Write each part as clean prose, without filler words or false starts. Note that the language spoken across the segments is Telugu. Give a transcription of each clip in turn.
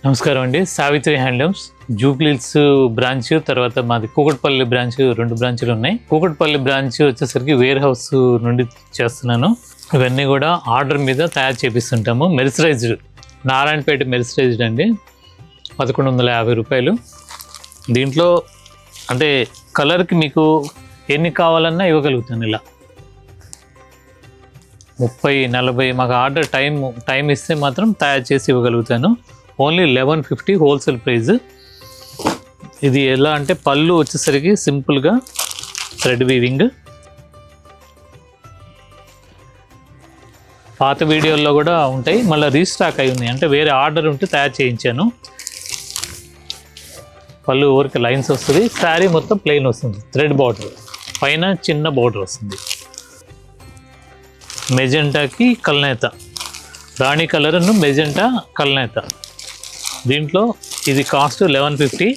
నమస్కారం అండి. సావిత్రి హ్యాండ్లూమ్స్ జూబ్లీహిల్స్ బ్రాంచ్, తర్వాత మాది కూకట్పల్లి బ్రాంచ్, 2 బ్రాంచ్లు ఉన్నాయి. కూకట్పల్లి బ్రాంచ్ వచ్చేసరికి వేర్ హౌస్ నుండి చేస్తున్నాను. ఇవన్నీ కూడా ఆర్డర్ మీద తయారు చేపిస్తుంటాము. మెర్సరైజ్డ్, నారాయణపేట మెర్సరైజ్డ్ అండి, 1150 రూపాయలు. దీంట్లో అంటే కలర్కి మీకు ఎన్ని కావాలన్నా ఇవ్వగలుగుతాను. ఇలా 30-40 మాకు ఆర్డర్ టైం ఇస్తే మాత్రం తయారు చేసి ఇవ్వగలుగుతాను. Only 1150 wholesale praise. ఇది ఎలా అంటే పళ్ళు వచ్చేసరికి సింపుల్గా థ్రెడ్ వీవింగ్. పాత వీడియోల్లో కూడా ఉంటాయి, మళ్ళీ రీస్టాక్ అయి ఉన్నాయి, అంటే వేరే ఆర్డర్ ఉంటే తయారు చేయించాను. పళ్ళు ఊరికి లైన్స్ వస్తుంది, శారీ మొత్తం ప్లెయిన్ వస్తుంది, థ్రెడ్ బార్డర్, పైన చిన్న బార్డర్ వస్తుంది. మెజెంటాకి కల్నేత, రాణి కలర్ను మెజెంటా కల్నేత. దీంట్లో ఇది కాస్ట్ 1150.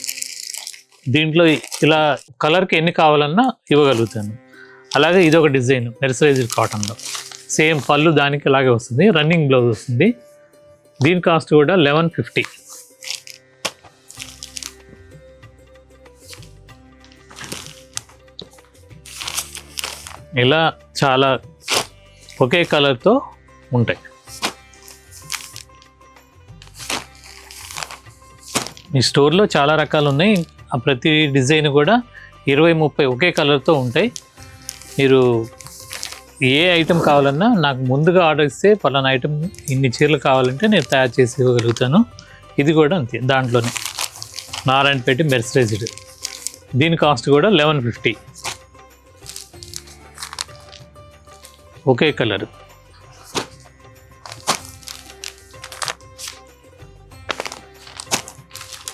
దీంట్లో ఇలా కలర్కి ఎన్ని కావాలన్నా ఇవ్వగలుగుతాను. అలాగే ఇది ఒక డిజైన్ మెర్సరైజ్డ్ కాటన్లో, సేమ్ పళ్ళు దానికి అలాగే వస్తుంది, రన్నింగ్ బ్లౌజ్ వస్తుంది. దీని కాస్ట్ కూడా 1150. ఇలా చాలా ఒకే కలర్తో ఉంటాయి. మీ స్టోర్లో చాలా రకాలు ఉన్నాయి. ఆ ప్రతి డిజైన్ కూడా 20-30 ఒకే కలర్తో ఉంటాయి. మీరు ఏ ఐటెం కావాలన్నా నాకు ముందుగా ఆర్డర్ ఇస్తే పలానా ఐటెం ఇన్ని చీరలు కావాలంటే నేను తయారు చేసి ఇవ్వగలుగుతాను. ఇది కూడా అంతే, దాంట్లోనే నారాయణపేట మెర్సరైజ్డ్. దీని కాస్ట్ కూడా 1150. ఒకే కలర్.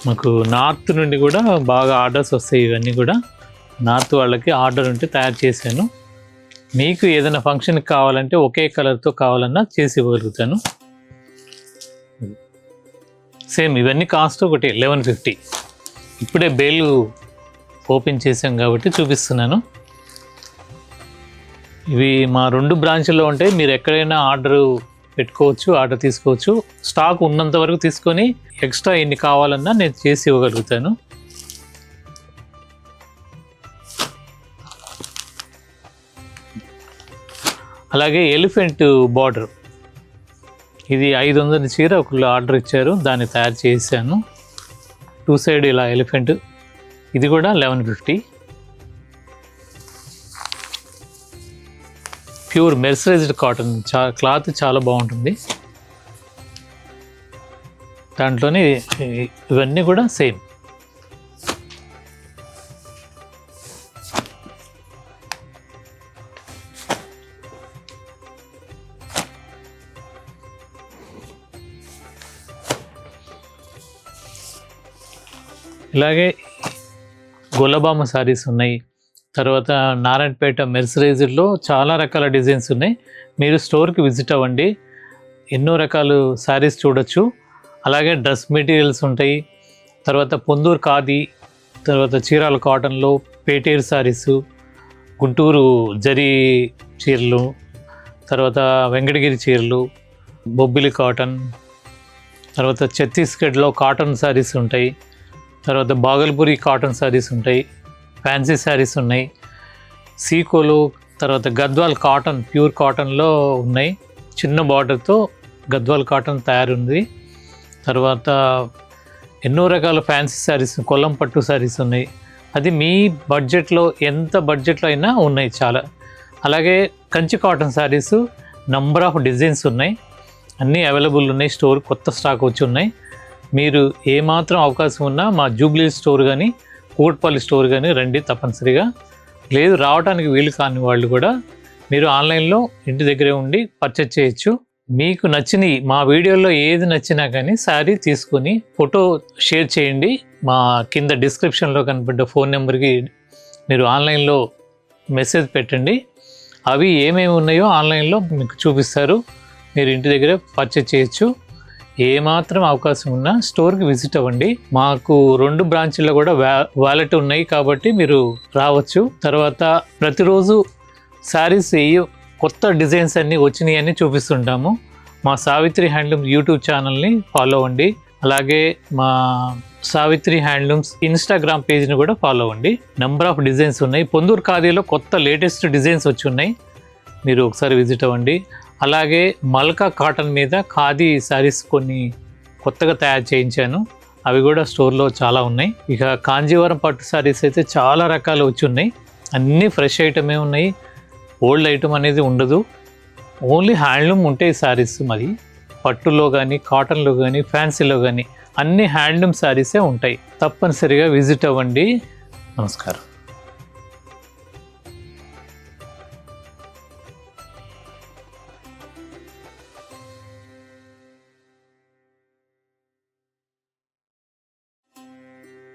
మాకు నార్త్ నుండి కూడా బాగా ఆర్డర్స్ వస్తాయి. ఇవన్నీ కూడా నార్త్ వాళ్ళకి ఆర్డర్ ఉంటే తయారు చేశాను. మీకు ఏదైనా ఫంక్షన్కి కావాలంటే ఒకే కలర్తో కావాలన్నా చేసి ఇవ్వగలుగుతాను. సేమ్ ఇవన్నీ కాస్ట్ ఒకటి 1150. ఇప్పుడే బేలు ఓపెన్ చేసాం కాబట్టి చూపిస్తున్నాను. ఇవి మా 2 బ్రాంచ్ల్లో ఉంటాయి. మీరు ఎక్కడైనా ఆర్డర్ పెట్టుకోవచ్చు, ఆర్డర్ తీసుకోవచ్చు. స్టాక్ ఉన్నంత వరకు తీసుకొని ఎక్స్ట్రా ఎన్ని కావాలన్నా నేను చేసి ఇవ్వగలుగుతాను. అలాగే ఎలిఫెంట్ బార్డర్, ఇది 500 చీర ఒకళ్ళు ఆర్డర్ ఇచ్చారు, దాన్ని తయారు చేశాను. 2 సైడ్ ఇలా ఎలిఫెంట్. ఇది కూడా 1150. ప్యూర్ మెర్సరైజ్డ్ కాటన్, క్లాత్ చాలా బాగుంటుంది. దాంట్లోనే ఇవన్నీ కూడా సేమ్. ఇలాగే గొల్లబామ శారీస్ ఉన్నాయి. తర్వాత నారాయణపేట మెర్సరైజ్డ్లో చాలా రకాల డిజైన్స్ ఉన్నాయి. మీరు స్టోర్కి విజిట్ అవ్వండి, ఎన్నో రకాలు శారీస్ చూడొచ్చు. అలాగే డ్రెస్ మెటీరియల్స్ ఉంటాయి. తర్వాత పొందూరు ఖాదీ, తర్వాత చీరాల కాటన్లో పేటేరు శారీసు, గుంటూరు జరీ చీరలు, తర్వాత వెంకటగిరి చీరలు, బొబ్బిలి కాటన్, తర్వాత ఛత్తీస్గఢ్లో కాటన్ శారీస్ ఉంటాయి. తర్వాత బాగల్పూరి కాటన్ శారీస్ ఉంటాయి, ఫ్యాన్సీ శారీస్ ఉన్నాయి. సీకోలు, తర్వాత గద్వాల్ కాటన్, ప్యూర్ కాటన్లో ఉన్నాయి, చిన్న బార్డర్తో గద్వాల్ కాటన్ తయారుంది. తర్వాత ఎన్నో రకాల ఫ్యాన్సీ శారీస్, కొల్లం పట్టు శారీస్ ఉన్నాయి. అది మీ బడ్జెట్లో, ఎంత బడ్జెట్లో అయినా ఉన్నాయి చాలా. అలాగే Kanchi cotton saris number of designs ఉన్నాయి, అన్నీ అవైలబుల్ ఉన్నాయి. స్టోర్ కొత్త స్టాక్ వచ్చి ఉన్నాయి. మీరు ఏమాత్రం అవకాశం ఉన్నా మా జూబ్లీహిల్స్ స్టోర్ కానీ కూకట్పల్లి స్టోర్ కానీ రండి తప్పనిసరిగా. లేదు రావడానికి వీలు కాని వాళ్ళు కూడా మీరు ఆన్లైన్లో ఇంటి దగ్గరే ఉండి పర్చేజ్ చేయొచ్చు. మీకు నచ్చినవి, మా వీడియోలో ఏది నచ్చినా కానీ శారీ తీసుకొని ఫోటో షేర్ చేయండి. మా కింద డిస్క్రిప్షన్లో కనిపడ్డ ఫోన్ నెంబర్కి మీరు ఆన్లైన్లో మెసేజ్ పెట్టండి. అవి ఏమేమి ఉన్నాయో ఆన్లైన్లో మీకు చూపిస్తారు, మీరు ఇంటి దగ్గర పర్చేజ్ చేయొచ్చు. ఏమాత్రం అవకాశం ఉన్నా స్టోర్కి విజిట్ అవ్వండి. మాకు 2 బ్రాంచ్ల్లో కూడా వాలెట్ ఉన్నాయి కాబట్టి మీరు రావచ్చు. తర్వాత ప్రతిరోజు శారీస్ కొత్త డిజైన్స్ అన్నీ వచ్చినాయి అని చూపిస్తుంటాము. మా సావిత్రి హ్యాండ్లూమ్ యూట్యూబ్ ఛానల్ని ఫాలో అవ్వండి. అలాగే మా సావిత్రి హ్యాండ్లూమ్స్ ఇన్స్టాగ్రామ్ పేజ్ని కూడా ఫాలో అవ్వండి. నెంబర్ ఆఫ్ డిజైన్స్ ఉన్నాయి. పొందూరు ఖాదీలో కొత్త లేటెస్ట్ డిజైన్స్ వచ్చి ఉన్నాయి, మీరు ఒకసారి విజిట్ అవ్వండి. అలాగే మల్కా కాటన్ మీద ఖాదీ శారీస్ కొన్ని కొత్తగా తయారు చేయించాను, అవి కూడా స్టోర్లో చాలా ఉన్నాయి. ఇక కాంజీవరం పట్టు శారీస్ అయితే చాలా రకాలు వచ్చి ఉన్నాయి, అన్నీ ఫ్రెష్ ఐటమే ఉన్నాయి, ఓల్డ్ ఐటమ్ అనేది ఉండదు. ఓన్లీ హ్యాండ్లూమ్ ఉంటాయి శారీస్. మరి పట్టులో కానీ కాటన్లో కానీ ఫ్యాన్సీలో కానీ అన్ని హ్యాండ్లూమ్ శారీసే ఉంటాయి. తప్పనిసరిగా విజిట్ అవ్వండి. నమస్కారం.